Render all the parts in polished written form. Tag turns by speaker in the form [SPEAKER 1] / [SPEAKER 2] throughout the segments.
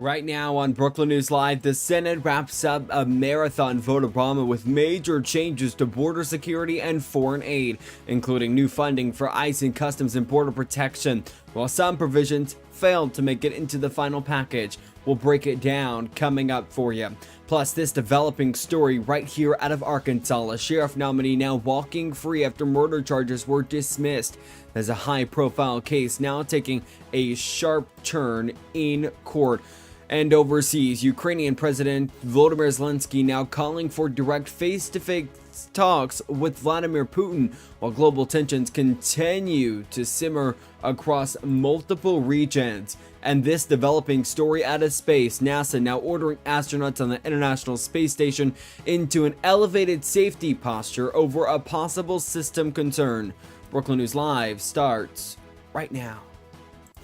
[SPEAKER 1] Right now on Brookland News Live, the Senate wraps up a marathon vote of Obama with major changes to border security and foreign aid, including new funding for ICE and Customs and Border Protection, while some provisions failed to make it into the final package. We'll break it down coming up for you. Plus, this developing story right here out of Arkansas. A sheriff nominee now walking free after murder charges were dismissed. There's a high-profile case now taking a sharp turn in court. And overseas, Ukrainian President Volodymyr Zelensky now calling for direct face-to-face talks with Vladimir Putin, while global tensions continue to simmer across multiple regions. And this developing story out of space, NASA now ordering astronauts on the International Space Station into an elevated safety posture over a possible system concern. Brookland News Live starts right now.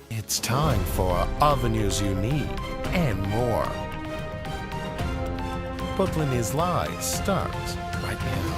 [SPEAKER 2] It's time for all the news you need and more. Brookland News Live starts right now.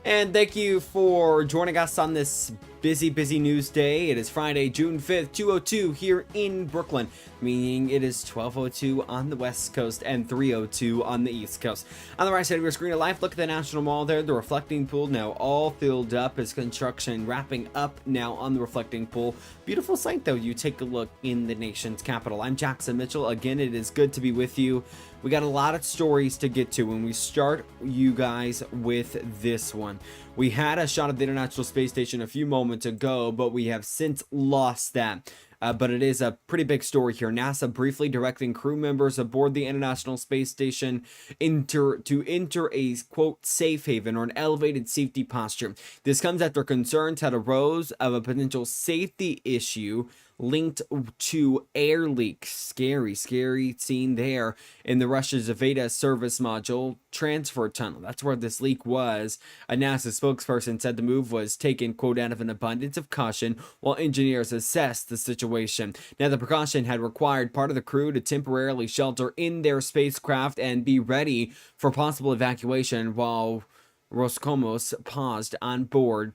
[SPEAKER 1] And thank you for joining us on this busy news day. It is Friday, June 5th, 2:02 here in Brooklyn, meaning it is 12:02 on the West Coast and 3:02 on the East Coast. On the right side of your screen, a live look at the National Mall there. The reflecting pool now all filled up as construction wrapping up now on the reflecting pool. Beautiful sight though. You take a look in the nation's capital. I'm Jackson Mitchell. Again, it is good to be with you. We got a lot of stories to get to, and we start you guys with this one. We had a shot of the International Space Station a few moments ago, but we have since lost that. But it is a pretty big story here. NASA briefly directing crew members aboard the International Space Station to enter a, quote, safe haven or an elevated safety posture. This comes after concerns had arose of a potential safety issue linked to air leaks. Scary scene there in the Russia's Zaveta service module transfer tunnel. That's where this leak was. A NASA spokesperson said the move was taken, quote, out of an abundance of caution while engineers assessed the situation. Now, the precaution had required part of the crew to temporarily shelter in their spacecraft and be ready for possible evacuation while Roscosmos paused on board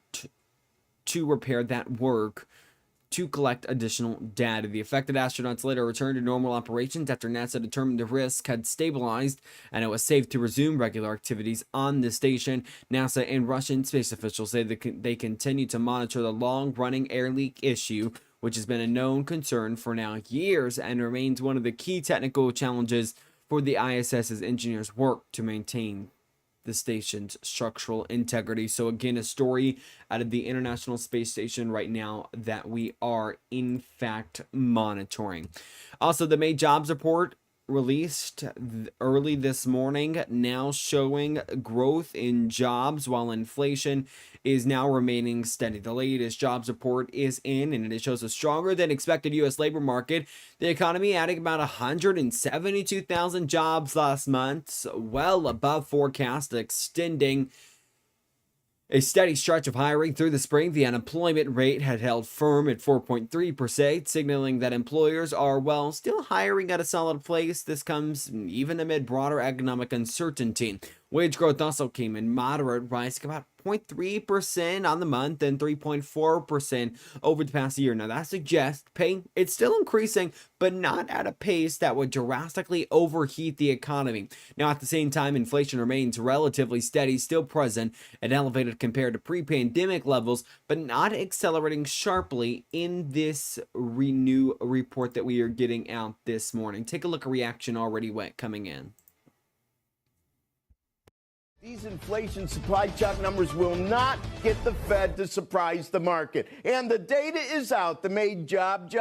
[SPEAKER 1] to repair that work to collect additional data. The affected astronauts later returned to normal operations after NASA determined the risk had stabilized and it was safe to resume regular activities on the station. NASA and Russian space officials say that they continue to monitor the long-running air leak issue, which has been a known concern for now years and remains one of the key technical challenges for the ISS's engineers' work to maintain the station's structural integrity. So again, a story out of the International Space Station right now that we are in fact monitoring. Also, the May jobs report released early this morning now showing growth in jobs while inflation is now remaining steady. The latest jobs report is in and it shows a stronger than expected U.S. labor market. The economy adding about 172,000 jobs last month, well above forecast, extending a steady stretch of hiring through the spring. The unemployment rate had held firm at 4.3%, signaling that employers are, well, still hiring at a solid pace. This comes even amid broader economic uncertainty. Wage growth also came in moderate, rising about 0.3% on the month and 3.4% over the past year. Now that suggests pay it's still increasing, but not at a pace that would drastically overheat the economy. Now at the same time, inflation remains relatively steady, still present and elevated compared to pre-pandemic levels, but not accelerating sharply in this new report that we are getting out this morning. Take a look at reaction already coming in.
[SPEAKER 3] These inflation supply shock numbers will not get the Fed to surprise the market. And the data is out. The May jobs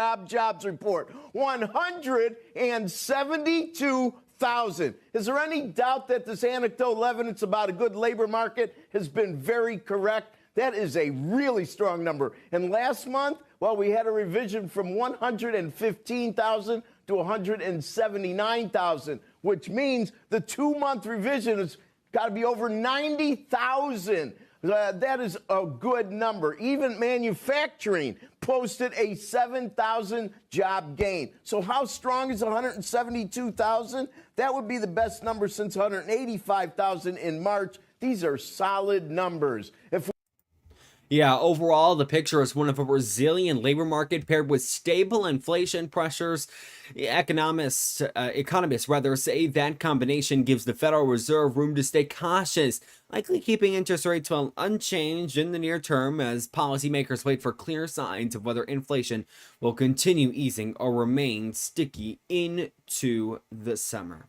[SPEAKER 3] report, 172,000. Is there any doubt that this anecdotal evidence about a good labor market has been very correct? That is a really strong number. And last month, well, we had a revision from 115,000 to 179,000, which means the 2-month revision is got to be over 90,000. That is a good number. Even manufacturing posted a 7,000 job gain. So how strong is 172,000? That would be the best number since 185,000 in March. These are solid numbers.
[SPEAKER 1] Yeah, overall, the picture is one of a resilient labor market paired with stable inflation pressures. Economists rather say that combination gives the Federal Reserve room to stay cautious, likely keeping interest rates well unchanged in the near term as policymakers wait for clear signs of whether inflation will continue easing or remain sticky into the summer.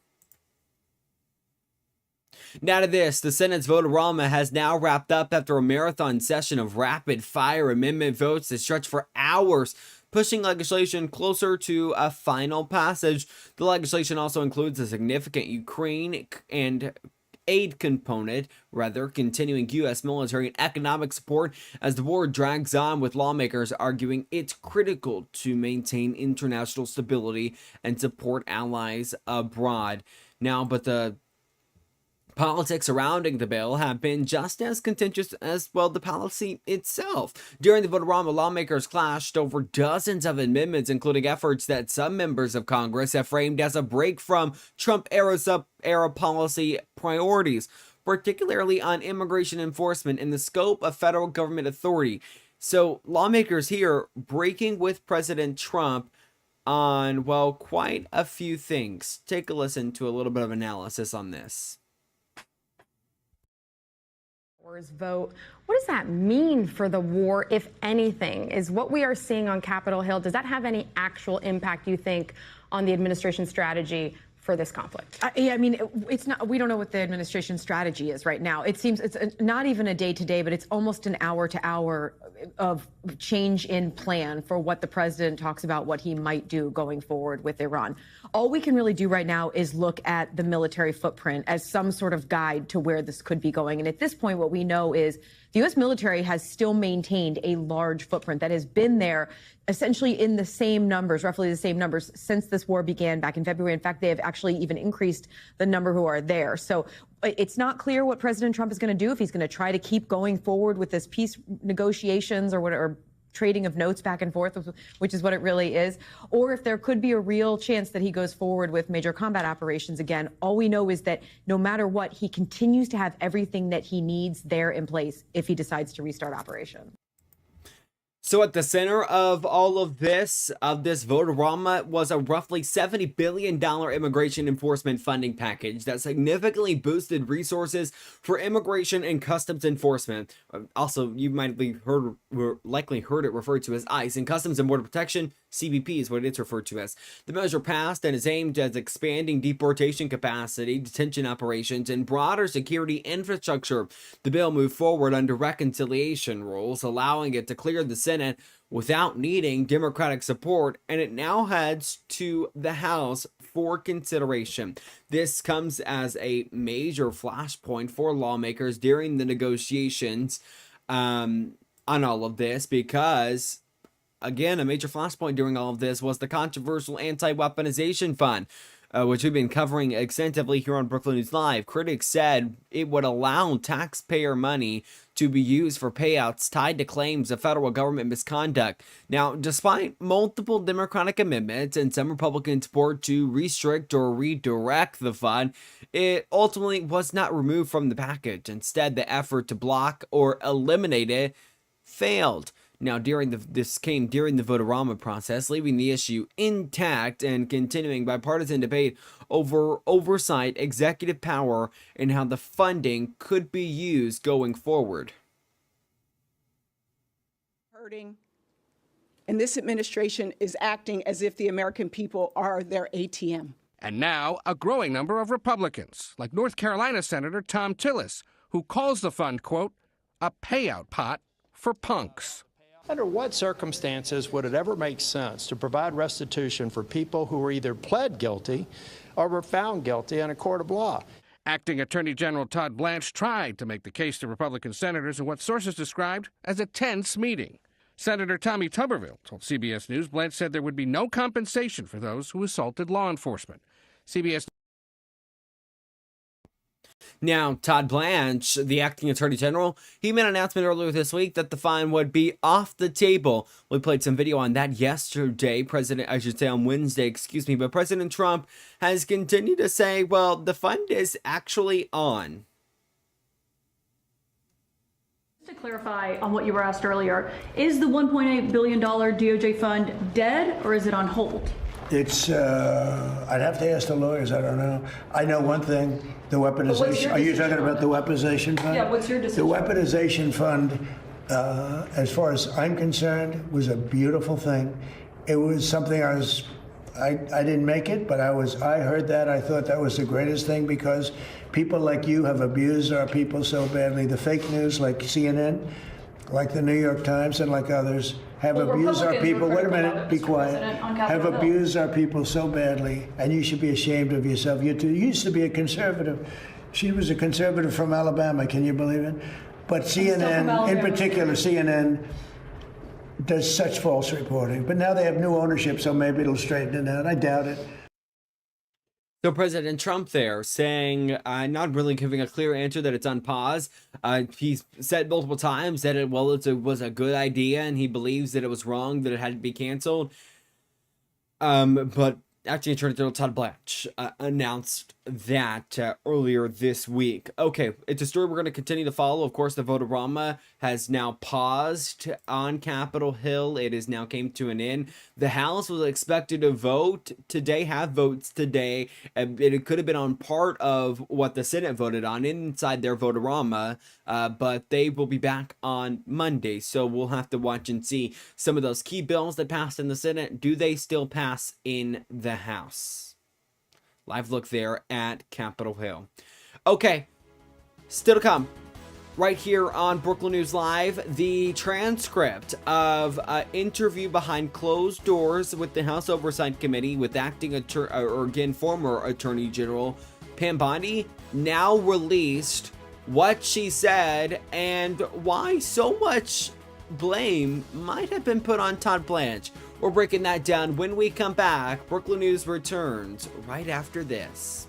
[SPEAKER 1] Now to this, the Senate's vote-a-rama has now wrapped up after a marathon session of rapid-fire amendment votes that stretched for hours, pushing legislation closer to a final passage. The legislation also includes a significant Ukraine and aid component, continuing U.S. military and economic support as the war drags on, with lawmakers arguing it's critical to maintain international stability and support allies abroad. Now, but the politics surrounding the bill have been just as contentious as, well, the policy itself. During the vote-a-rama, lawmakers clashed over dozens of amendments, including efforts that some members of Congress have framed as a break from Trump-era policy priorities, particularly on immigration enforcement and the scope of federal government authority. So lawmakers here breaking with President Trump on, well, quite a few things. Take a listen to a little bit of analysis on this.
[SPEAKER 4] Vote. What does that mean for the war, if anything? Is what we are seeing on Capitol Hill, does that have any actual impact, you think, on the administration's strategy for this conflict?
[SPEAKER 5] I mean, it's not. We don't know what the administration's strategy is right now. It seems it's not even a day-to-day, but it's almost an hour-to-hour of change in plan for what the president talks about, what he might do going forward with Iran. All we can really do right now is look at the military footprint as some sort of guide to where this could be going. And at this point, what we know is the U.S. military has still maintained a large footprint that has been there essentially in the same numbers, roughly the same numbers, since this war began back in February. In fact, they have actually even increased the number who are there. So it's not clear what President Trump is going to do, if he's going to try to keep going forward with this peace negotiations or trading of notes back and forth, which is what it really is, or if there could be a real chance that he goes forward with major combat operations again. All we know is that no matter what, he continues to have everything that he needs there in place if he decides to restart operation.
[SPEAKER 1] So at the center of all of this vote-a-rama was a roughly $70 billion immigration enforcement funding package that significantly boosted resources for immigration and customs enforcement. Also, you might have likely heard it referred to as ICE, and Customs and Border Protection, CBP is what it's referred to as. The measure passed and is aimed at expanding deportation capacity, detention operations, and broader security infrastructure. The bill moved forward under reconciliation rules, allowing it to clear the Senate without needing Democratic support, and it now heads to the House for consideration. This comes as a major flashpoint for lawmakers during the negotiations on all of this, because again, a major flashpoint during all of this was the controversial anti-weaponization fund, which we've been covering extensively here on Brookland News Live. Critics said it would allow taxpayer money to be used for payouts tied to claims of federal government misconduct. Now, despite multiple Democratic amendments and some Republican support to restrict or redirect the fund, it ultimately was not removed from the package. Instead, the effort to block or eliminate it failed. Now, this came during the vote-a-rama process, leaving the issue intact and continuing bipartisan debate over oversight, executive power, and how the funding could be used going forward.
[SPEAKER 6] Hurting, and this administration is acting as if the American people are their ATM.
[SPEAKER 7] And now, a growing number of Republicans, like North Carolina Senator Tom Tillis, who calls the fund, quote, a payout pot for punks.
[SPEAKER 8] Under what circumstances would it ever make sense to provide restitution for people who were either pled guilty or were found guilty in a court of law?
[SPEAKER 7] Acting Attorney General Todd Blanche tried to make the case to Republican senators in what sources described as a tense meeting. Senator Tommy Tuberville told CBS News Blanche said there would be no compensation for those who assaulted law enforcement. CBS.
[SPEAKER 1] Now, Todd Blanche, the acting attorney general, he made an announcement earlier this week that the fine would be off the table. We played some video on that yesterday, on Wednesday, but President Trump has continued to say, well, the fund is actually on.
[SPEAKER 9] To clarify on what you were asked earlier. Is the $1.8 billion DOJ fund dead or is it on hold?
[SPEAKER 10] It's, I'd have to ask the lawyers, I don't know. I know one thing, the weaponization, are you talking about the weaponization fund?
[SPEAKER 9] Yeah, what's your decision?
[SPEAKER 10] The weaponization fund, as far as I'm concerned, was a beautiful thing. It was something I didn't make it, but I heard that, I thought that was the greatest thing because people like you have abused our people so badly. The fake news like CNN, like the New York Times and like others have abused our people. Wait a minute, be quiet. Have abused our people so badly, and you should be ashamed of yourself. You used to be a conservative. She was a conservative from Alabama. Can you believe it? But CNN, in particular, CNN does such false reporting. But now they have new ownership, so maybe it'll straighten it out. I doubt it.
[SPEAKER 1] So President Trump there saying, not really giving a clear answer that it's on pause. He's said multiple times that it was a good idea and he believes that it was wrong that it had to be canceled. But Acting Attorney General Todd Blanche announced that earlier this week. Okay, it's a story we're going to continue to follow. Of course, the vote-a-rama has now paused on Capitol Hill. It has now came to an end. The House was expected to vote today, have votes today, and it could have been on part of what the Senate voted on inside their vote-a-rama, but they will be back on Monday. So we'll have to watch and see some of those key bills that passed in the Senate. Do they still pass in the House? Live look there at Capitol Hill. Okay, still to come. Right here on Brookland News Live, the transcript of an interview behind closed doors with the House Oversight Committee with former Attorney General Pam Bondi, now released. What she said and why so much blame might have been put on Todd Blanche. We're breaking that down when we come back. Brookland News returns right after this.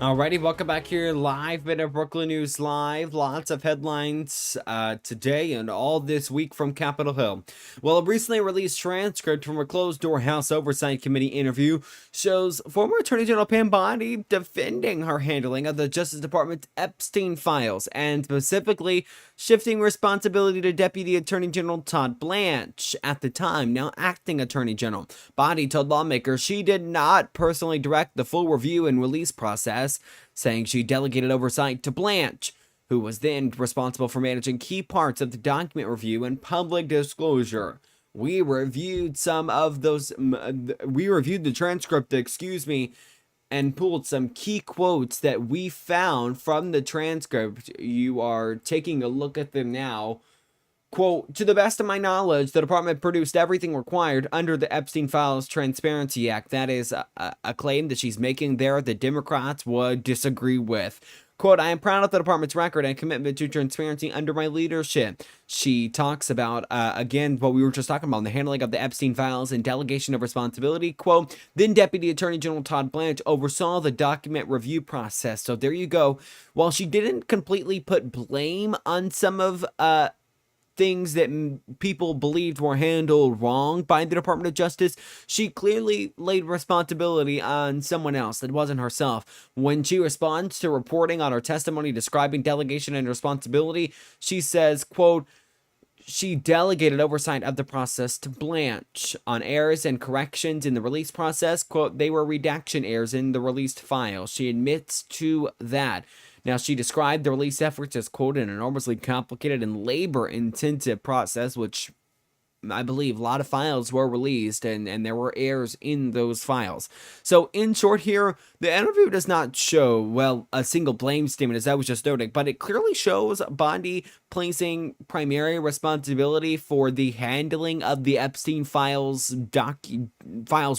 [SPEAKER 1] Alrighty, welcome back here live at Brooklyn News Live. Lots of headlines today and all this week from Capitol Hill. Well, a recently released transcript from a closed-door House Oversight Committee interview shows former Attorney General Pam Bondi defending her handling of the Justice Department's Epstein files, and specifically shifting responsibility to Deputy Attorney General Todd Blanche, at the time now acting Attorney General. Bondi told lawmakers she did not personally direct the full review and release process, saying she delegated oversight to Blanche, who was then responsible for managing key parts of the document review and public disclosure. We reviewed the transcript, and pulled some key quotes that we found from the transcript. You are taking a look at them now. Quote, "To the best of my knowledge, the department produced everything required under the Epstein Files Transparency Act." That is a claim that she's making there that Democrats would disagree with. Quote, "I am proud of the department's record and commitment to transparency under my leadership." She talks about, again, what we were just talking about, the handling of the Epstein files and delegation of responsibility. Quote, "Then Deputy Attorney General Todd Blanche oversaw the document review process." So there you go. While she didn't completely put blame on some of things that people believed were handled wrong by the Department of Justice, she clearly laid responsibility on someone else that wasn't herself. When she responds to reporting on her testimony describing delegation and responsibility, she says, quote, "She delegated oversight of the process to Blanche. On errors and corrections in the release process," quote, "they were redaction errors in the released file. She admits to that." Now, she described the release efforts as, quote, "an enormously complicated and labor-intensive process," which I believe a lot of files were released and there were errors in those files. So, in short here, the interview does not show, well, a single blame statement, as I was just noting, but it clearly shows Bondi placing primary responsibility for the handling of the Epstein files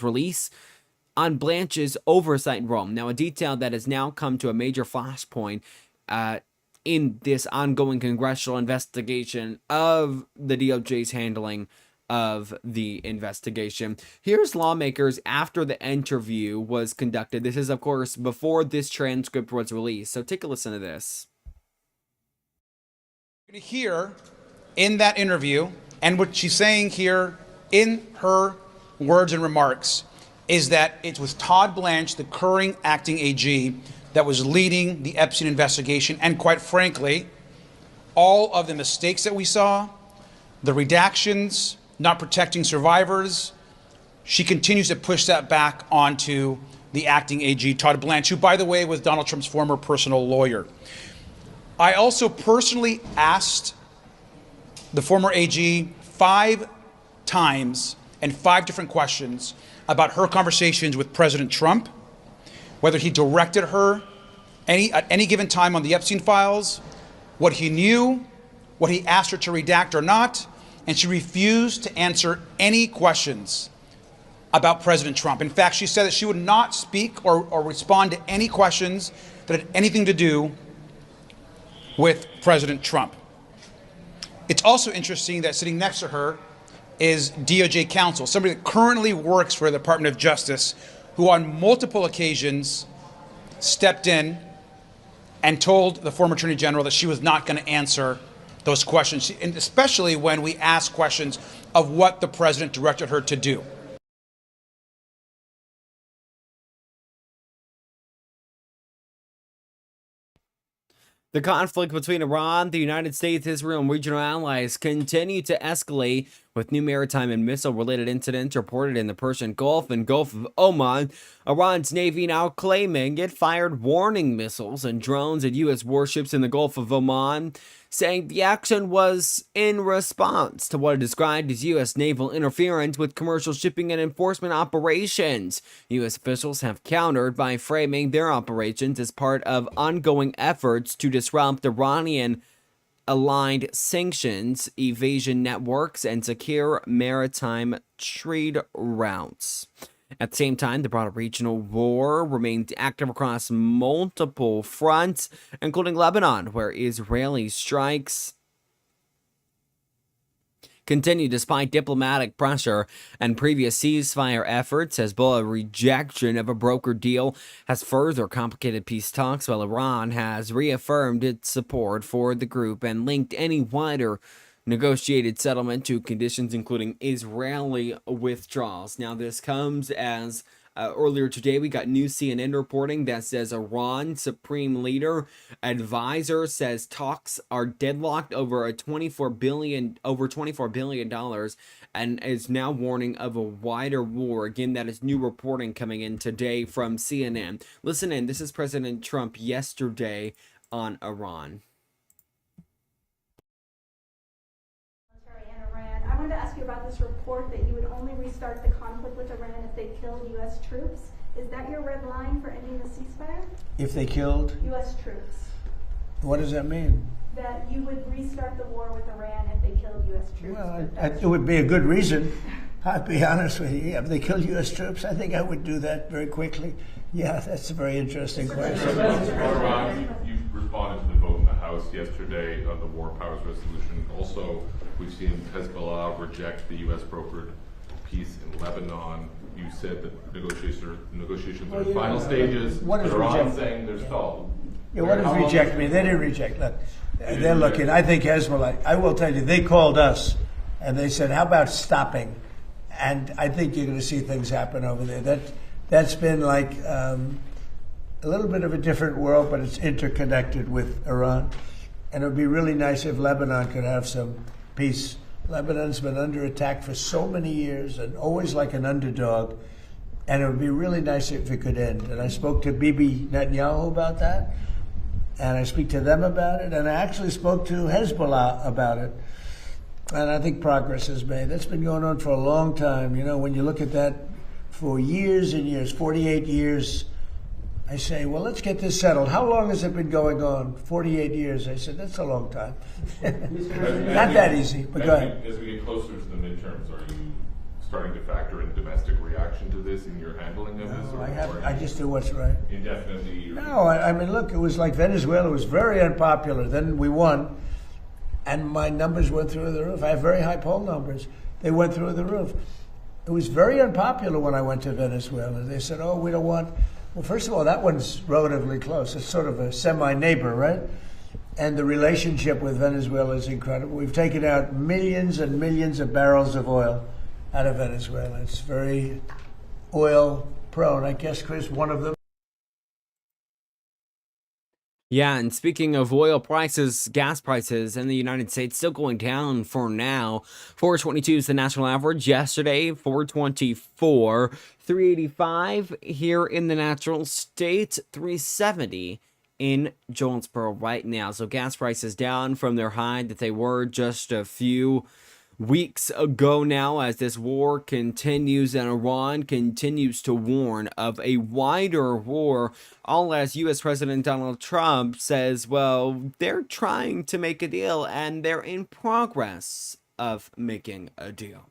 [SPEAKER 1] release on Blanche's oversight role. Now, a detail that has now come to a major flashpoint in this ongoing congressional investigation of the DOJ's handling of the investigation. Here's lawmakers after the interview was conducted. This is, of course, before this transcript was released. So take a listen to this.
[SPEAKER 11] You're going to hear in that interview, and what she's saying here in her words and remarks, is that it was Todd Blanche, the current acting AG, that was leading the Epstein investigation. And quite frankly, all of the mistakes that we saw, the redactions, not protecting survivors, she continues to push that back onto the acting AG, Todd Blanche, who, by the way, was Donald Trump's former personal lawyer. I also personally asked the former AG 5 times and 5 different questions about her conversations with President Trump, whether he directed her at any given time on the Epstein files, what he knew, what he asked her to redact or not, and she refused to answer any questions about President Trump. In fact, she said that she would not speak or respond to any questions that had anything to do with President Trump. It's also interesting that sitting next to her is DOJ counsel, somebody that currently works for the Department of Justice, who on multiple occasions stepped in and told the former Attorney General that she was not going to answer those questions, and especially when we asked questions of what the president directed her to do.
[SPEAKER 1] The conflict between Iran, the United States, Israel, and regional allies continue to escalate, with new maritime and missile-related incidents reported in the Persian Gulf and Gulf of Oman. Iran's Navy now claiming it fired warning missiles and drones at U.S. warships in the Gulf of Oman, saying the action was in response to what it described as U.S. naval interference with commercial shipping and enforcement operations. U.S. officials have countered by framing their operations as part of ongoing efforts to disrupt Iranian aligned sanctions, evasion networks, and secure maritime trade routes. At the same time, the broader regional war remained active across multiple fronts, including Lebanon, where Israeli strikes continue despite diplomatic pressure and previous ceasefire efforts. Hezbollah rejection of a brokered deal has further complicated peace talks, while Iran has reaffirmed its support for the group and linked any wider negotiated settlement to conditions including Israeli withdrawals. Now, this comes as earlier today, we got new CNN reporting that says Iran Supreme Leader advisor says talks are deadlocked over $24 billion, and is now warning of a wider war. Again, that is new reporting coming in today from CNN. Listen in. This is President Trump yesterday on Iran.
[SPEAKER 12] I wanted to ask you about this report that you would only restart the conflict with Iran if they killed U.S. troops. Is that your red line for ending the ceasefire?
[SPEAKER 10] If they killed?
[SPEAKER 12] U.S. troops.
[SPEAKER 10] What does that mean?
[SPEAKER 12] That you would restart the war with Iran if they killed U.S. troops.
[SPEAKER 10] Well, it would be a good reason. I'll be honest with you. If they killed U.S. troops, I think I would do that very quickly. Yeah, that's a very interesting question.
[SPEAKER 13] You responded to the vote in the House yesterday on the War Powers Resolution. Also, we've seen Hezbollah reject the U.S. brokered peace in Lebanon. You said that negotiations are in final stages.
[SPEAKER 10] What is
[SPEAKER 13] Iran saying they're stalled.
[SPEAKER 10] Yeah, what does reject mean? They didn't reject. Look, they're looking. I think Hezbollah, I will tell you, they called us and they said, how about stopping? And I think you're going to see things happen over there. That's been like a little bit of a different world, but it's interconnected with Iran. And it would be really nice if Lebanon could have some peace. Lebanon's been under attack for so many years and always like an underdog. And it would be really nice if it could end. And I spoke to Bibi Netanyahu about that. And I speak to them about it. And I actually spoke to Hezbollah about it. And I think progress is made. That's been going on for a long time. You know, when you look at that for years and years, 48 years, I say, well, let's get this settled. How long has it been going on? 48 years. I said, that's a long time. Not that easy, but go ahead.
[SPEAKER 13] As we get closer to the midterms, are you starting to factor in domestic reaction to this in your handling of this?
[SPEAKER 10] No, I just do what's right.
[SPEAKER 13] Indefinitely?
[SPEAKER 10] No, I mean, look, it was like Venezuela. It was very unpopular. Then we won, and my numbers went through the roof. I have very high poll numbers. They went through the roof. It was very unpopular when I went to Venezuela. They said, oh, we don't want... Well, first of all, that one's relatively close. It's sort of a semi-neighbor, right? And the relationship with Venezuela is incredible. We've taken out millions and millions of barrels of oil out of Venezuela. It's very oil prone. I guess, Chris, one of them.
[SPEAKER 1] Yeah, and speaking of oil prices, gas prices in the United States still going down for now. 422 is the national average. Yesterday, 424, 385 here in the natural state, 370 in Jonesboro right now. So gas prices down from their high that they were just a few weeks ago now, as this war continues and Iran continues to warn of a wider war, all as U.S. President Donald Trump says, well, they're trying to make a deal and they're in progress of making a deal.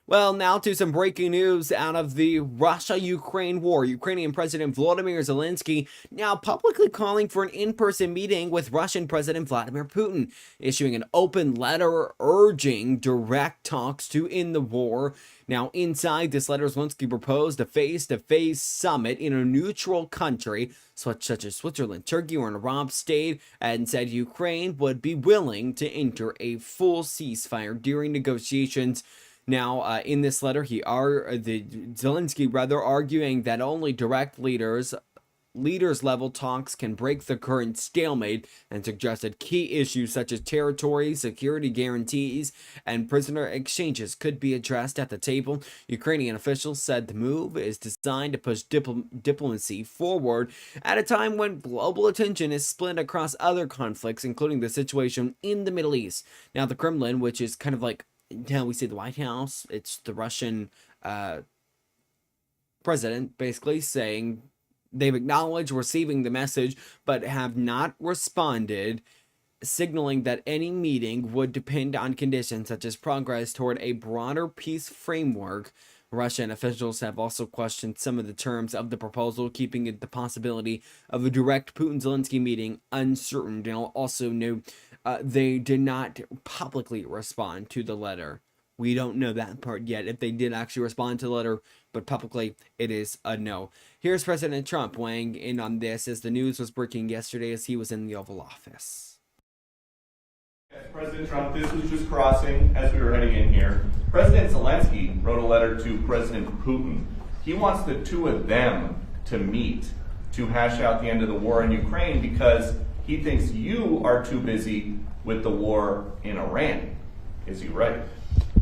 [SPEAKER 1] Well, now to some breaking news out of the Russia-Ukraine war. Ukrainian President Volodymyr Zelensky now publicly calling for an in-person meeting with Russian President Vladimir Putin, issuing an open letter urging direct talks to end the war. Now, inside this letter, Zelensky proposed a face-to-face summit in a neutral country, such as Switzerland, Turkey, or an Arab state, and said Ukraine would be willing to enter a full ceasefire during negotiations. Now, in this letter, Zelensky arguing that only direct leaders level talks can break the current stalemate, and suggested key issues such as territory, security guarantees, and prisoner exchanges could be addressed at the table. Ukrainian officials said the move is designed to push diplomacy forward at a time when global attention is split across other conflicts, including the situation in the Middle East. Now, the Kremlin, which is kind of like, now we see the White House, it's the Russian president basically saying they've acknowledged receiving the message but have not responded, signaling that any meeting would depend on conditions such as progress toward a broader peace framework Russian officials have also questioned some of the terms of the proposal, keeping it the possibility of a direct Putin-Zelensky meeting uncertain. And I'll also note they did not publicly respond to the letter. We don't know that part yet, if they did actually respond to the letter, but publicly it is a no. Here's President Trump weighing in on this as the news was breaking yesterday as he was in the Oval Office.
[SPEAKER 14] President Trump, this was just crossing as we were heading in here. President Zelensky wrote a letter to President Putin. He wants the two of them to meet to hash out the end of the war in Ukraine because he thinks you are too busy with the war in Iran. Is he right?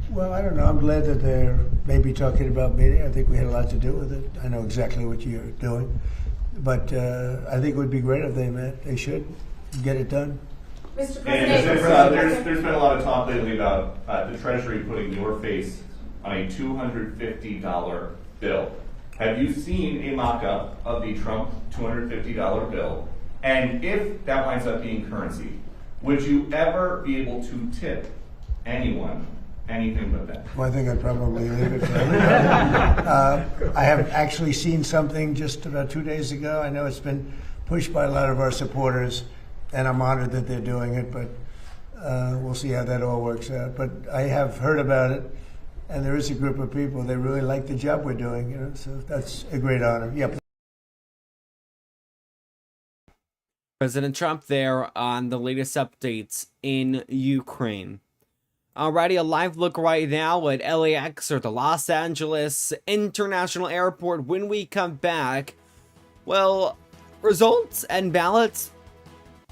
[SPEAKER 10] Well, I don't know. I'm glad that they're maybe talking about meeting. I think we had a lot to do with it. I know exactly what you're doing. But I think it would be great if they met. They should get it done.
[SPEAKER 12] Mr.
[SPEAKER 14] President, there's been a lot of talk lately about the Treasury putting your face on a $250 bill. Have you seen a mock-up of the Trump $250 bill? And if that winds up being currency, would you ever be able to tip anyone anything but that?
[SPEAKER 10] Well, I think I'd probably leave it for everybody. I have actually seen something just about 2 days ago. I know it's been pushed by a lot of our supporters, and I'm honored that they're doing it, but we'll see how that all works out. But I have heard about it, and there is a group of people, they really like the job we're doing, you know, so that's a great honor. Yep.
[SPEAKER 1] President Trump there on the latest updates in Ukraine. Alrighty, a live look right now at LAX, or the Los Angeles International Airport. When we come back, well, results and ballots,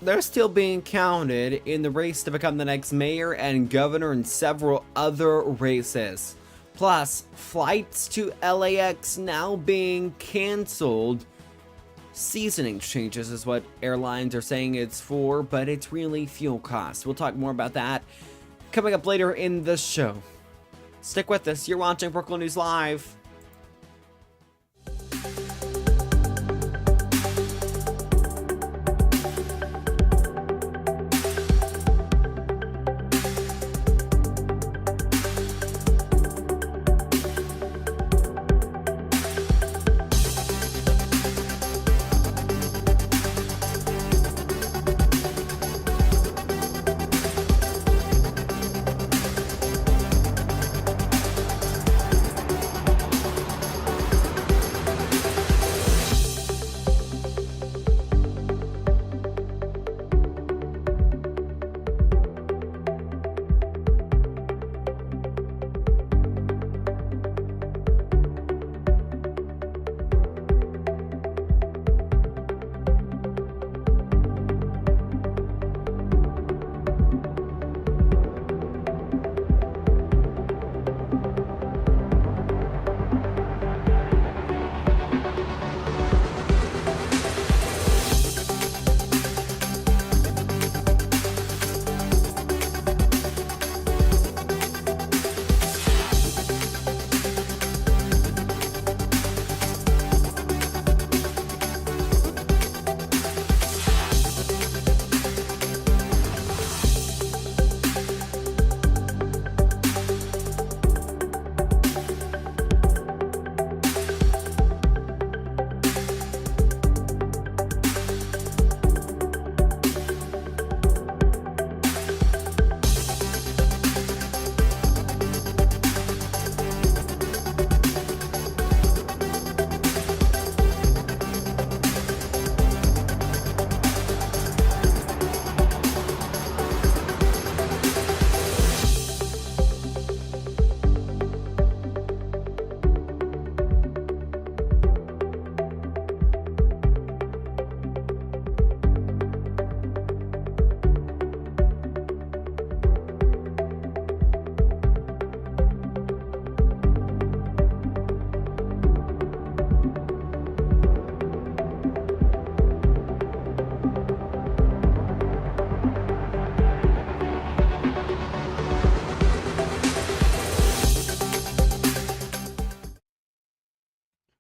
[SPEAKER 1] they're still being counted in the race to become the next mayor and governor and several other races. Plus, flights to LAX now being canceled. Seasoning changes is what airlines are saying it's for, but it's really fuel costs. We'll talk more about that coming up later in the show. Stick with us. You're watching Brooklyn News Live.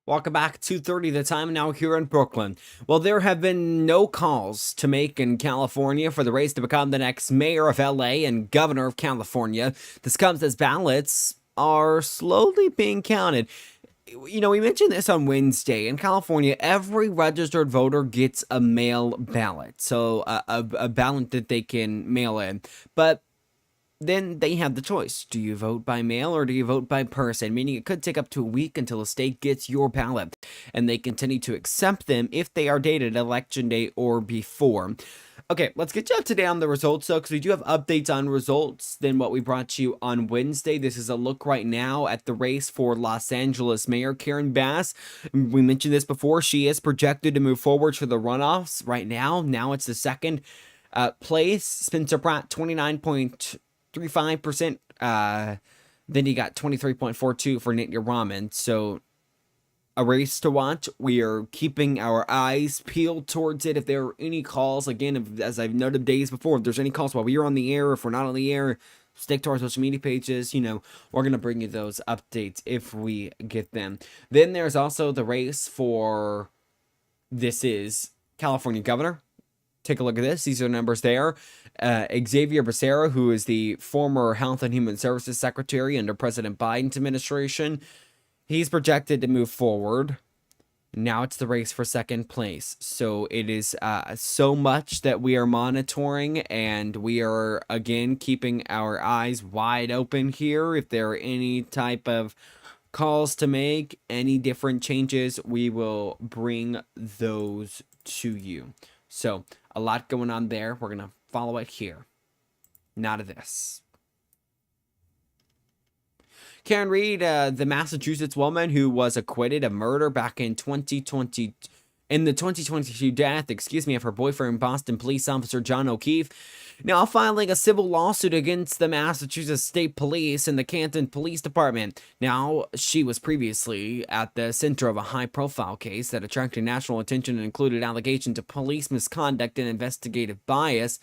[SPEAKER 1] Welcome back. 2:30 the time now here in Brooklyn. Well, there have been no calls to make in California for the race to become the next mayor of LA and governor of California. This comes as ballots are slowly being counted. You know, we mentioned this on Wednesday. In California, every registered voter gets a mail ballot. So a ballot that they can mail in. But then they have the choice. Do you vote by mail or do you vote by person? Meaning it could take up to a week until a state gets your ballot. And they continue to accept them if they are dated election day or before. Okay, let's get you up to date on the results, though, because we do have updates on results than what we brought you on Wednesday. This is a look right now at the race for Los Angeles Mayor Karen Bass. We mentioned this before. She is projected to move forward for the runoffs right now. Now it's the second place. Spencer Pratt, 29.35%. Then you got 23.42 for Nitya Raman. So a race to watch. We are keeping our eyes peeled towards it. If there are any calls, again, as I've noted days before, if there's any calls while we are on the air, if we're not on the air, stick to our social media pages. You know, we're going to bring you those updates if we get them. Then there's also the race for, this is California governor. Take a look at this. These are the numbers there. Xavier Becerra, who is the former Health and Human Services Secretary under President Biden's administration, he's projected to move forward. Now it's the race for second place. So it is so much that we are monitoring, and we are, again, keeping our eyes wide open here. If there are any type of calls to make, any different changes, we will bring those to you. So a lot going on there. We're going to follow it here. Now to this. Karen Reed, the Massachusetts woman who was acquitted of murder back in 2020, in the 2022 death, of her boyfriend, Boston police officer John O'Keefe, now filing a civil lawsuit against the Massachusetts State Police and the Canton Police Department. Now, she was previously at the center of a high-profile case that attracted national attention and included allegations of police misconduct and investigative bias.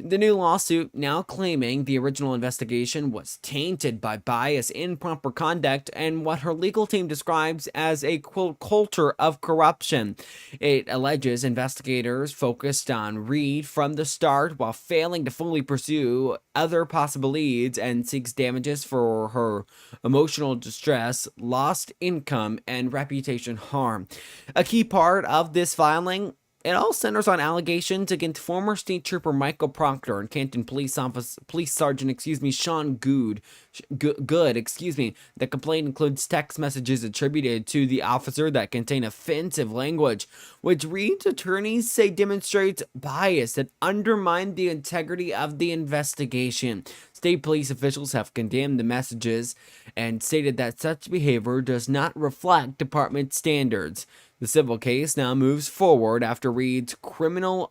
[SPEAKER 1] The new lawsuit now claiming the original investigation was tainted by bias, improper conduct, and what her legal team describes as a, quote, culture of corruption. It alleges investigators focused on Reed from the start while failing to fully pursue other possible leads, and seeks damages for her emotional distress, lost income, and reputation harm. A key part of this filing, it all centers on allegations against former state trooper Michael Proctor and Canton Police Sergeant, Sean Good. The complaint includes text messages attributed to the officer that contain offensive language, which Reed's attorneys say demonstrates bias that undermine the integrity of the investigation. State police officials have condemned the messages and stated that such behavior does not reflect department standards. The civil case now moves forward after Reed's criminal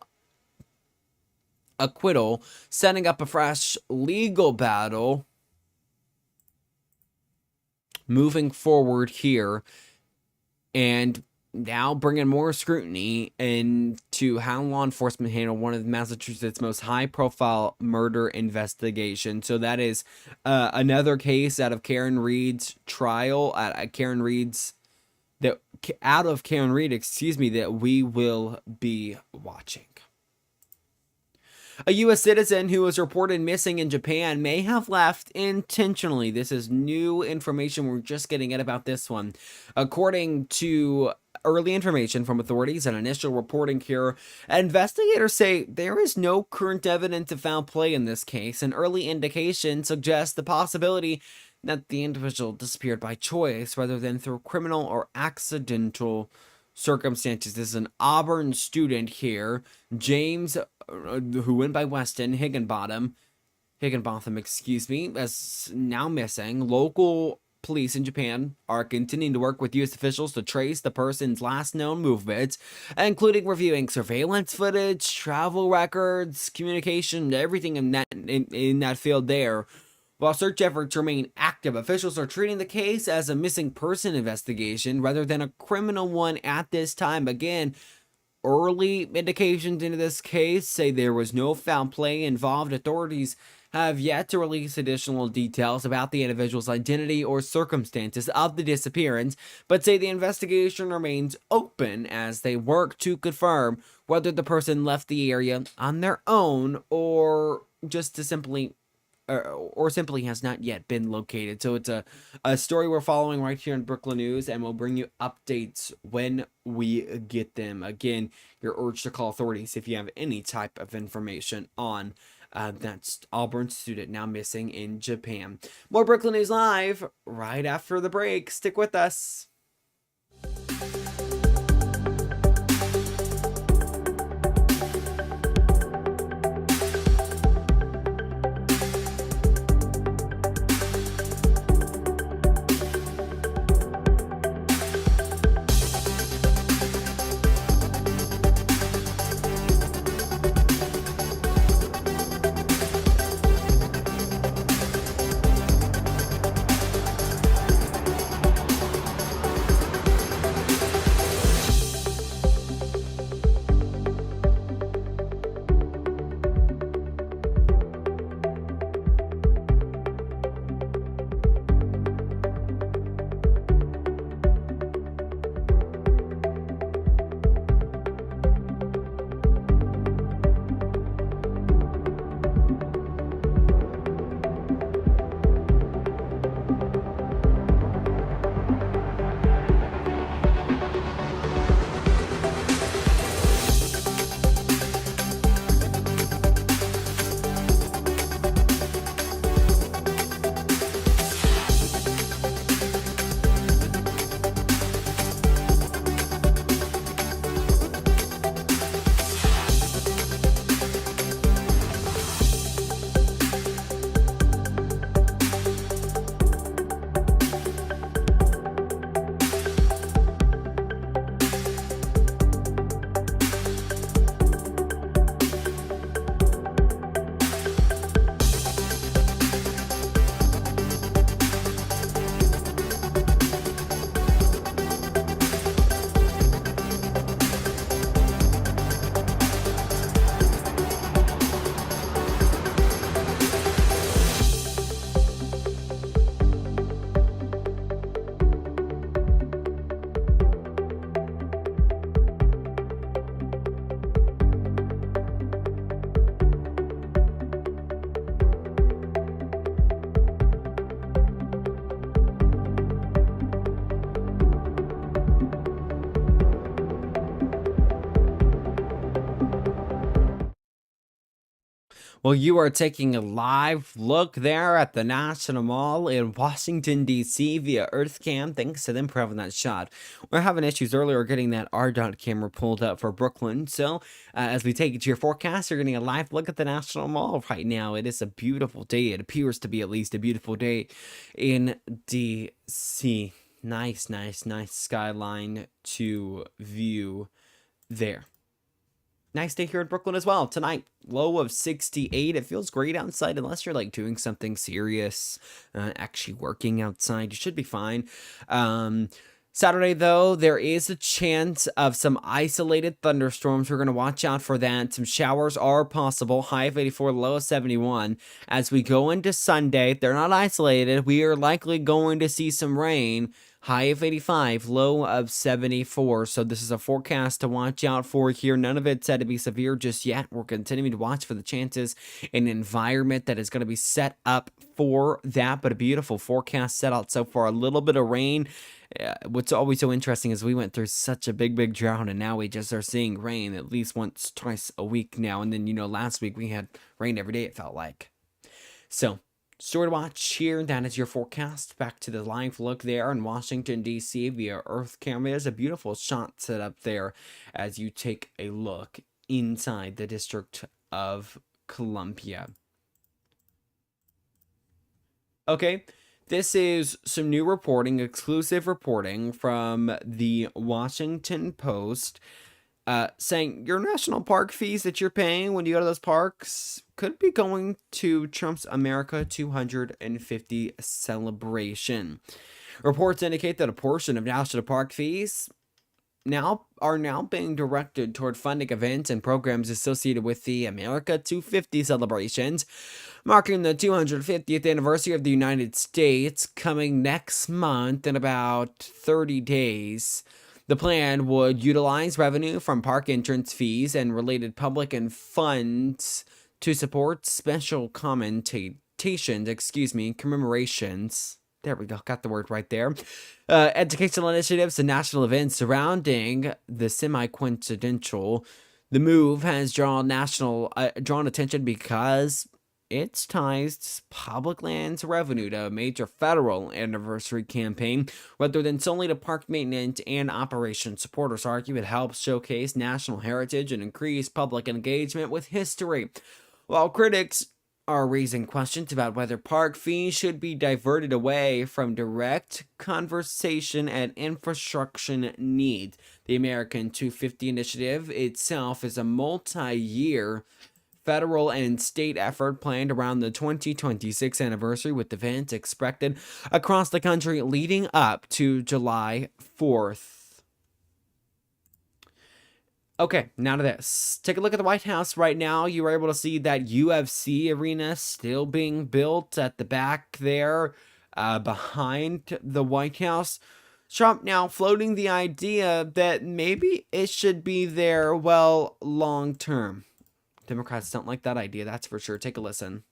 [SPEAKER 1] acquittal, setting up a fresh legal battle moving forward here, and now bringing more scrutiny into how law enforcement handle one of Massachusetts' most high-profile murder investigations. So that is another case out of Karen Reed's trial, that Karen Reed, that we will be watching. A U.S. citizen who was reported missing in Japan may have left intentionally. This is new information. We're just getting it about this one. According to early information from authorities and initial reporting here, investigators say there is no current evidence of foul play in this case, and early indications suggest the possibility that the individual disappeared by choice rather than through criminal or accidental circumstances. This is an Auburn student here, James, who went by Weston Higginbotham, as now missing. Local police in Japan are continuing to work with U.S. officials to trace the person's last known movements, including reviewing surveillance footage, travel records, communication, everything in that field there. While search efforts remain active, officials are treating the case as a missing person investigation rather than a criminal one at this time. Again, early indications into this case say there was no foul play involved. Authorities have yet to release additional details about the individual's identity or circumstances of the disappearance, but say the investigation remains open as they work to confirm whether the person left the area on their own or just to simply or simply has not yet been located. So it's a story we're following right here in Brookland News, and we'll bring you updates when we get them. Again, you're urged to call authorities if you have any type of information on that Auburn student now missing in Japan. More Brookland News Live right after the break. Stick with us. Well, you are taking a live look there at the National Mall in Washington, D.C. via EarthCam. Thanks to them for having that shot. We're having issues earlier getting that RDOT camera pulled up for Brookland. So as we take it to your forecast, you're getting a live look at the National Mall right now. It is a beautiful day. It appears to be at least a beautiful day in D.C. Nice skyline to view there. Nice day here in Brooklyn as well. Tonight, low of 68. It feels great outside unless you're like doing something serious, actually working outside. You should be fine. Saturday, though, there is a chance of some isolated thunderstorms. We're going to watch out for that. Some showers are possible. High of 84, low of 71. As we go into Sunday, they're not isolated. We are likely going to see some rain. High of 85, low of 74. So this is a forecast to watch out for here. None of it said to be severe just yet. We're continuing to watch for the chances in an environment that is going to be set up for that. But a beautiful forecast set out so far. A little bit of rain. What's always so interesting is we went through such a big drought, and now we just are seeing rain at least once, twice a week now. And then, last week we had rain every day, it felt like. So, story to watch here. That is your forecast. Back to the live look there in Washington, D.C. via Earth camera. There's a beautiful shot set up there as you take a look inside the District of Columbia. Okay, this is some new reporting, exclusive reporting from the Washington Post, saying your national park fees that you're paying when you go to those parks could be going to Trump's America 250 celebration. Reports indicate that a portion of national park fees are now being directed toward funding events and programs associated with the America 250 celebrations, marking the 250th anniversary of the United States coming next month in about 30 days. The plan would utilize revenue from park entrance fees and related public and funds to support special commentating commemorations. There we go, got the word right there. Educational initiatives and national events surrounding the semi-quintessential. The move has drawn attention because it ties public lands revenue to a major federal anniversary campaign, rather than solely to park maintenance and operation. Supporters argue it helps showcase national heritage and increase public engagement with history, while critics are raising questions about whether park fees should be diverted away from direct conservation and infrastructure needs. The American 250 initiative itself is a multi-year federal and state effort planned around the 2026 anniversary, with events expected across the country leading up to July 4th. Okay, now to this. Take a look at the White House right now. You were able to see that UFC arena still being built at the back there, behind the White House. Trump now floating the idea that maybe it should be there, well, long term. Democrats don't like that idea, that's for sure. Take a listen.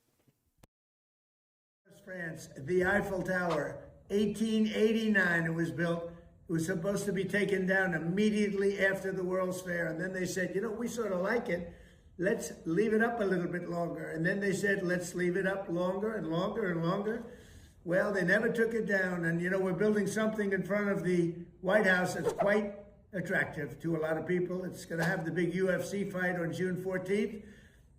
[SPEAKER 10] France, the Eiffel Tower, 1889 it was built. It was supposed to be taken down immediately after the World's Fair. And then they said, you know, we sort of like it. Let's leave it up a little bit longer. And then they said, let's leave it up longer and longer and longer. Well, they never took it down. And, you know, we're building something in front of the White House that's quite attractive to a lot of people. It's going to have the big UFC fight on June 14th.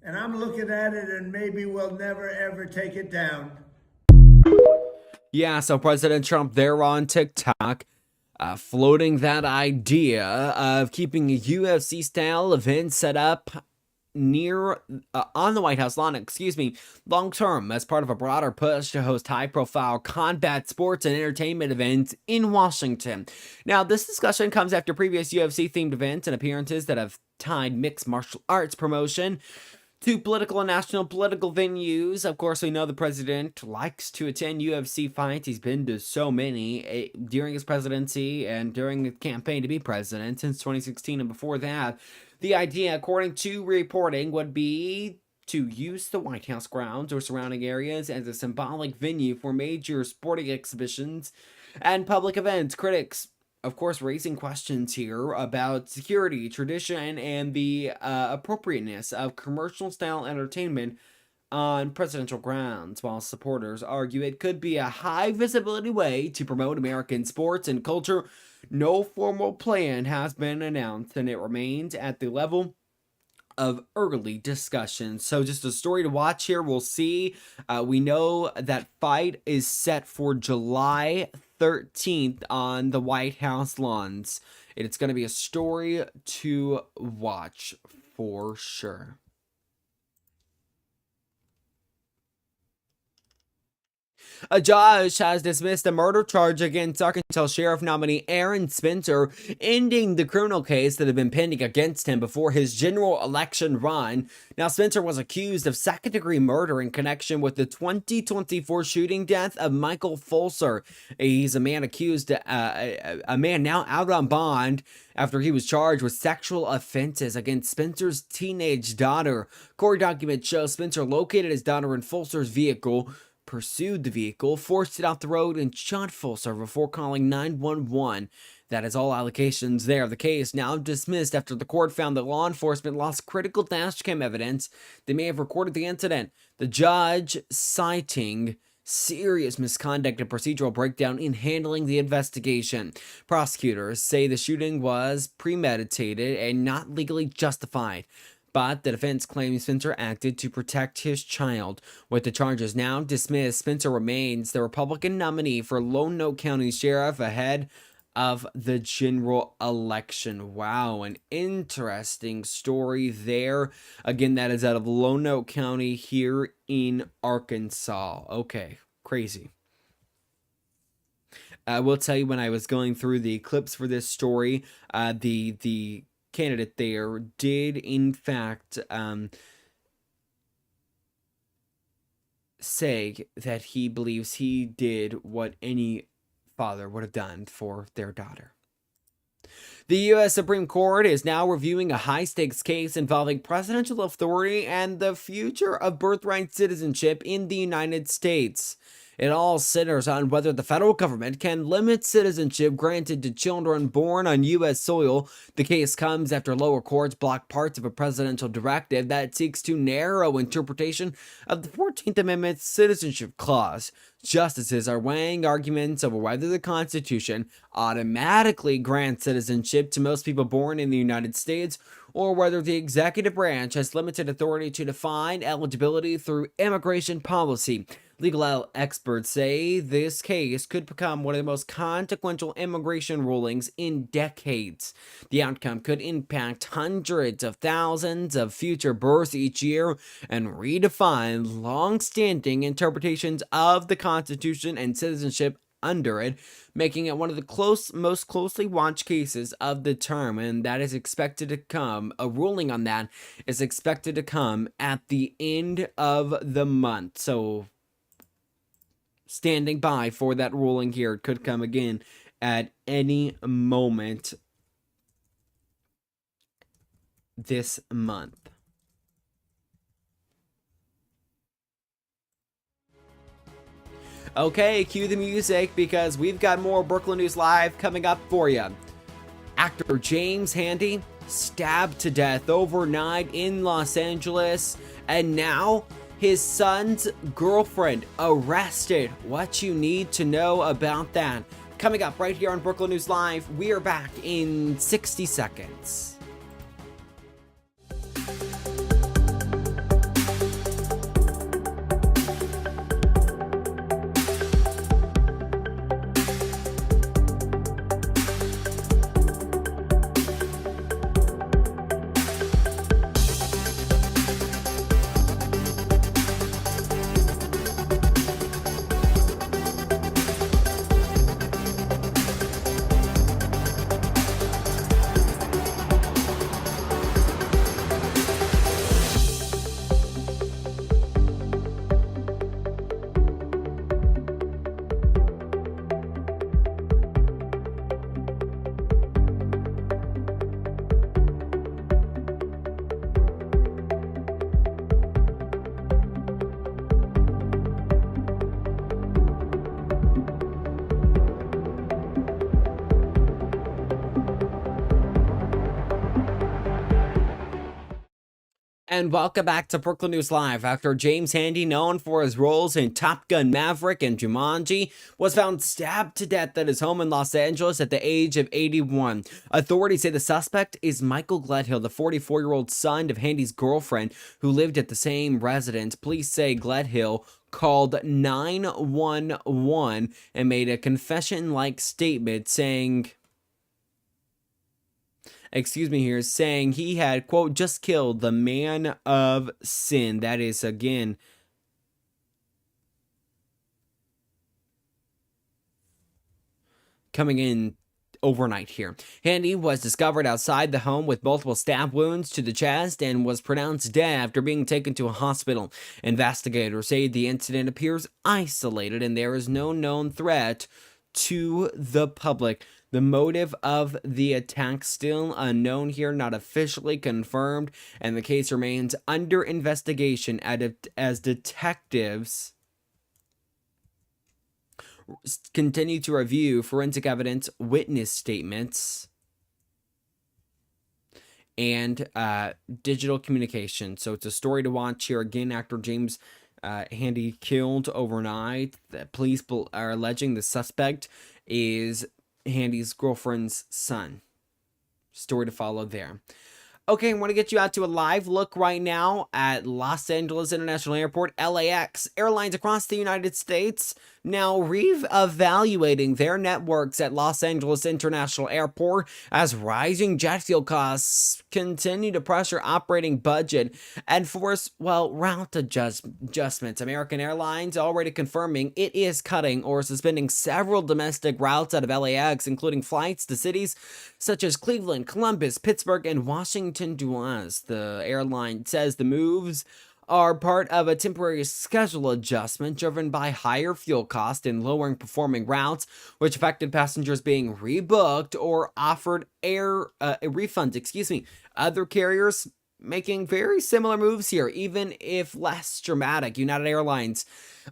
[SPEAKER 10] And I'm looking at it, and maybe we'll never, ever take it down.
[SPEAKER 1] Yeah, so President Trump there on TikTok, floating that idea of keeping a UFC-style event set up near on the White House lawn, long term, as part of a broader push to host high-profile combat sports and entertainment events in Washington. Now, this discussion comes after previous UFC-themed events and appearances that have tied mixed martial arts promotion to political and national political venues. Of course, we know the president likes to attend UFC fights. He's been to so many during his presidency and during the campaign to be president since 2016 and before that. The idea, according to reporting, would be to use the White House grounds or surrounding areas as a symbolic venue for major sporting exhibitions and public events. Critics, of course, raising questions here about security, tradition, and the appropriateness of commercial-style entertainment on presidential grounds, while supporters argue it could be a high-visibility way to promote American sports and culture. No formal plan has been announced, and it remains at the level of early discussions. So just a story to watch here. We'll see. We know that fight is set for July 13th on the White House lawns. It's going to be a story to watch for sure. A judge has dismissed a murder charge against Arkansas Sheriff nominee Aaron Spencer, ending the criminal case that had been pending against him before his general election run. Now, Spencer was accused of second-degree murder in connection with the 2024 shooting death of Michael Fulser. He's a man accused, a man now out on bond after he was charged with sexual offenses against Spencer's teenage daughter. Court documents show Spencer located his daughter in Fulser's vehicle, pursued the vehicle, forced it off the road, and shot Fulser before calling 911. That is all allegations there. The case now dismissed after the court found that law enforcement lost critical dashcam evidence that may have recorded the incident. The judge citing serious misconduct and procedural breakdown in handling the investigation. Prosecutors say the shooting was premeditated and not legally justified, but the defense claims Spencer acted to protect his child. With the charges now dismissed, Spencer remains the Republican nominee for Lonoke County Sheriff ahead of the general election. Wow, an interesting story there. Again, that is out of Lonoke County here in Arkansas. Okay, crazy. I will tell you, when I was going through the clips for this story, the candidate there did in fact say that he believes he did what any father would have done for their daughter. The U.S. Supreme Court is now reviewing a high-stakes case involving presidential authority and the future of birthright citizenship in the United States. It all centers on whether the federal government can limit citizenship granted to children born on U.S. soil. The case comes after lower courts blocked parts of a presidential directive that seeks to narrow interpretation of the 14th Amendment citizenship clause. Justices are weighing arguments over whether the Constitution automatically grants citizenship to most people born in the United States, or whether the executive branch has limited authority to define eligibility through immigration policy. Legal experts say this case could become one of the most consequential immigration rulings in decades. The outcome could impact hundreds of thousands of future births each year and redefine long-standing interpretations of the Constitution and citizenship under it, making it one of the most closely watched cases of the term, and that is expected to come, a ruling on that is expected to come at the end of the month. So standing by for that ruling here. It could come again at any moment this month. Okay, cue the music because we've got more Brookland News Live coming up for you. Actor James Handy stabbed to death overnight in Los Angeles, and now his son's girlfriend arrested. What you need to know about that. Coming up right here on Brookland News Live. We are back in 60 seconds. And welcome back to Brookland News Live. Actor James Handy, known for his roles in Top Gun Maverick and Jumanji, was found stabbed to death at his home in Los Angeles at the age of 81. Authorities say the suspect is Michael Gledhill, the 44-year-old son of Handy's girlfriend who lived at the same residence. Police say Gledhill called 911 and made a confession-like statement saying he had, quote, just killed the man of sin. That is, again, coming in overnight here. Handy was discovered outside the home with multiple stab wounds to the chest and was pronounced dead after being taken to a hospital. Investigators say the incident appears isolated and there is no known threat to the public. The motive of the attack still unknown here, not officially confirmed, and the case remains under investigation as detectives continue to review forensic evidence, witness statements, and digital communication. So it's a story to watch here. Again, actor James Handy killed overnight. The police are alleging the suspect is Handy's girlfriend's son. Story to follow there. Okay, I want to get you out to a live look right now at Los Angeles International Airport, LAX. Airlines across the United States now reevaluating their networks at Los Angeles International Airport as rising jet fuel costs continue to pressure operating budget and force, route adjustments. American Airlines already confirming it is cutting or suspending several domestic routes out of LAX, including flights to cities such as Cleveland, Columbus, Pittsburgh, and Washington, D.C. The airline says the moves are part of a temporary schedule adjustment driven by higher fuel costs and lowering performing routes, which affected passengers being rebooked or offered refunds. Other carriers making very similar moves here, even if less dramatic. United Airlines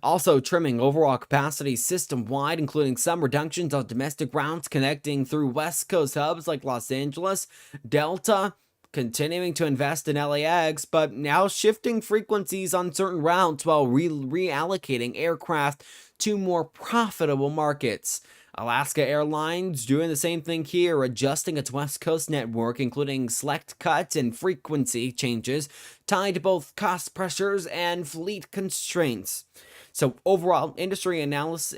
[SPEAKER 1] also trimming overall capacity system-wide, including some reductions on domestic routes connecting through West Coast hubs like Los Angeles. Delta continuing to invest in LAX, but now shifting frequencies on certain routes while reallocating aircraft to more profitable markets. Alaska Airlines doing the same thing here, adjusting its West Coast network, including select cuts and frequency changes tied to both cost pressures and fleet constraints. So overall, industry analysts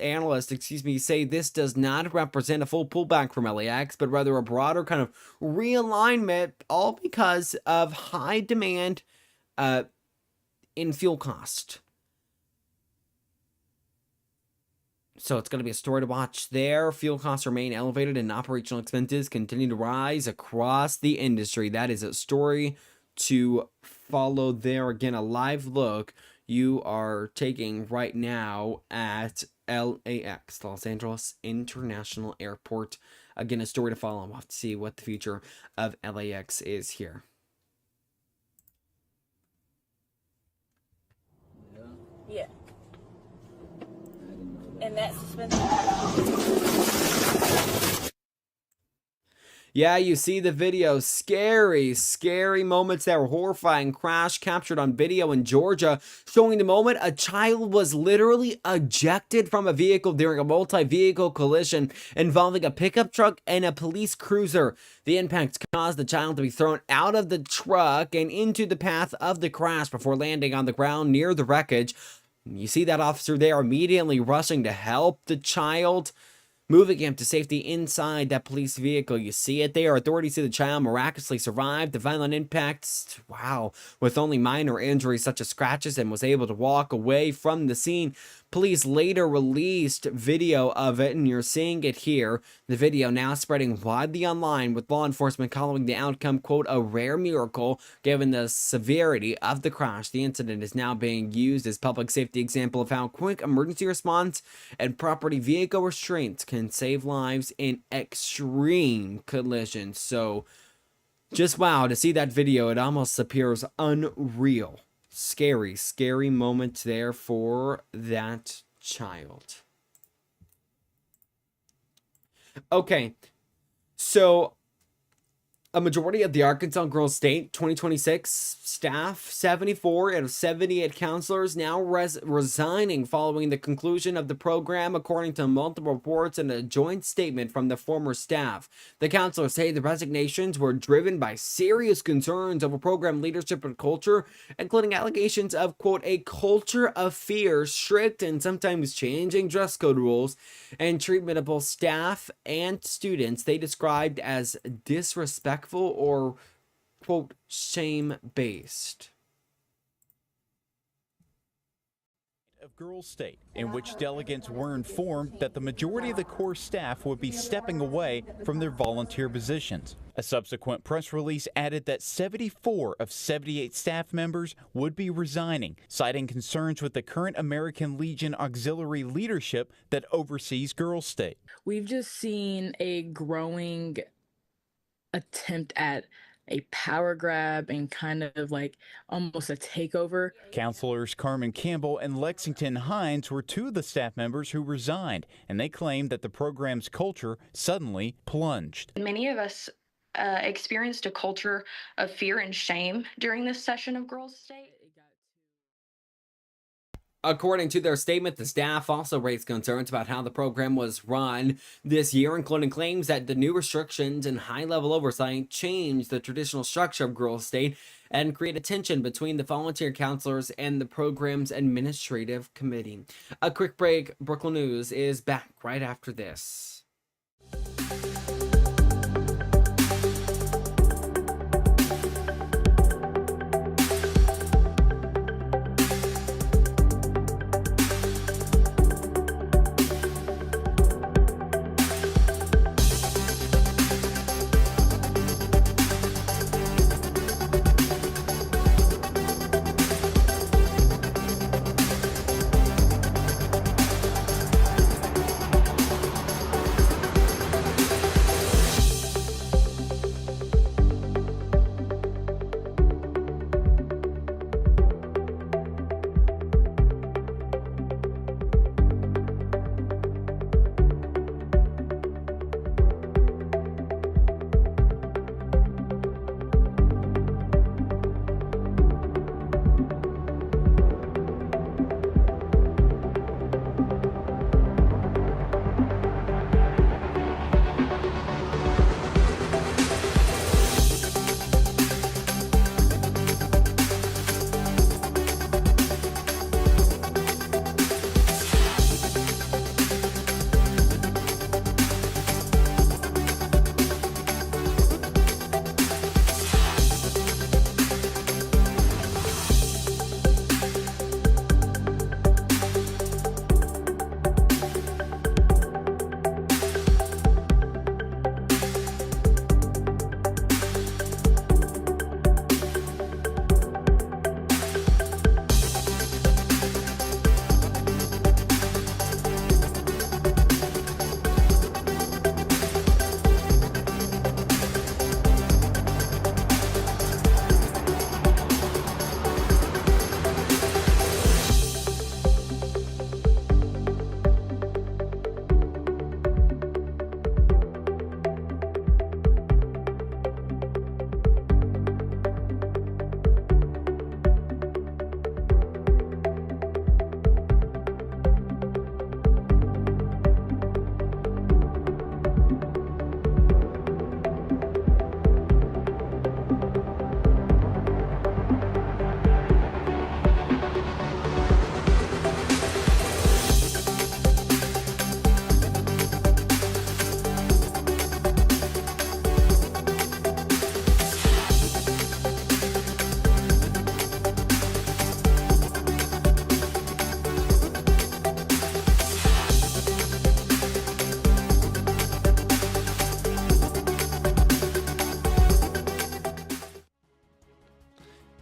[SPEAKER 1] say this does not represent a full pullback from LAX, but rather a broader kind of realignment, all because of high demand in fuel cost. So it's going to be a story to watch there. Fuel costs remain elevated and operational expenses continue to rise across the industry. That is a story to follow there. Again, a live look you are taking right now at LAX, Los Angeles International Airport. Again, a story to follow. We'll have to see what the future of LAX is here.
[SPEAKER 15] Yeah. And that's suspension.
[SPEAKER 1] Yeah, you see the video. Scary moments there. Horrifying crash captured on video in Georgia, showing the moment a child was literally ejected from a vehicle during a multi-vehicle collision involving a pickup truck and a police cruiser. The impact caused the child to be thrown out of the truck and into the path of the crash before landing on the ground near the wreckage. You see that officer there immediately rushing to help the child, moving him to safety inside that police vehicle. You see it there. Authorities say the child miraculously survived the violent impacts, with only minor injuries such as scratches, and was able to walk away from the scene. Police later released video of it, and you're seeing it here. The video now spreading widely online, with law enforcement calling the outcome, quote, a rare miracle given the severity of the crash. The incident is now being used as public safety example of how quick emergency response and property vehicle restraints can save lives in extreme collisions. So just wow, to see that video, it almost appears unreal. Scary moment there for that child. Okay, so a majority of the Arkansas Girls State 2026 staff, 74 out of 78 counselors, now resigning following the conclusion of the program, according to multiple reports and a joint statement from the former staff. The counselors say the resignations were driven by serious concerns over program leadership and culture, including allegations of, quote, a culture of fear, strict and sometimes changing dress code rules, and treatment of both staff and students they described as disrespectful or, quote, shame-based.
[SPEAKER 16] Of Girls State, in which delegates were informed that the majority of the core staff would be stepping away from their volunteer positions. A subsequent press release added that 74 of 78 staff members would be resigning, citing concerns with the current American Legion auxiliary leadership that oversees Girls State.
[SPEAKER 17] We've just seen a growing attempt at a power grab and kind of like almost a takeover.
[SPEAKER 16] Counselors Carmen Campbell and Lexington Hines were two of the staff members who resigned, and they claimed that the program's culture suddenly plunged.
[SPEAKER 18] Many of us experienced a culture of fear and shame during this session of Girls State.
[SPEAKER 1] According to their statement, the staff also raised concerns about how the program was run this year, including claims that the new restrictions and high-level oversight changed the traditional structure of Girls State and created tension between the volunteer counselors and the program's administrative committee. A quick break. Brookland News is back right after this.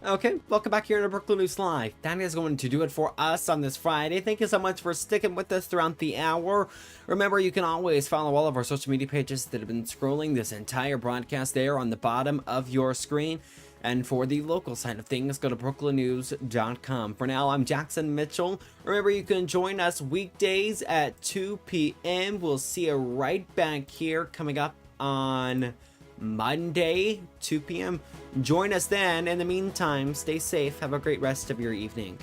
[SPEAKER 1] Okay, welcome back here to Brookland News Live. That is going to do it for us on this Friday. Thank you so much for sticking with us throughout the hour. Remember, you can always follow all of our social media pages that have been scrolling this entire broadcast there on the bottom of your screen. And for the local side of things, go to brooklandnews.com. For now, I'm Jackson Mitchell. Remember, you can join us weekdays at 2 p.m. We'll see you right back here coming up on Monday, 2 p.m. Join us then. In the meantime, stay safe. Have a great rest of your evening.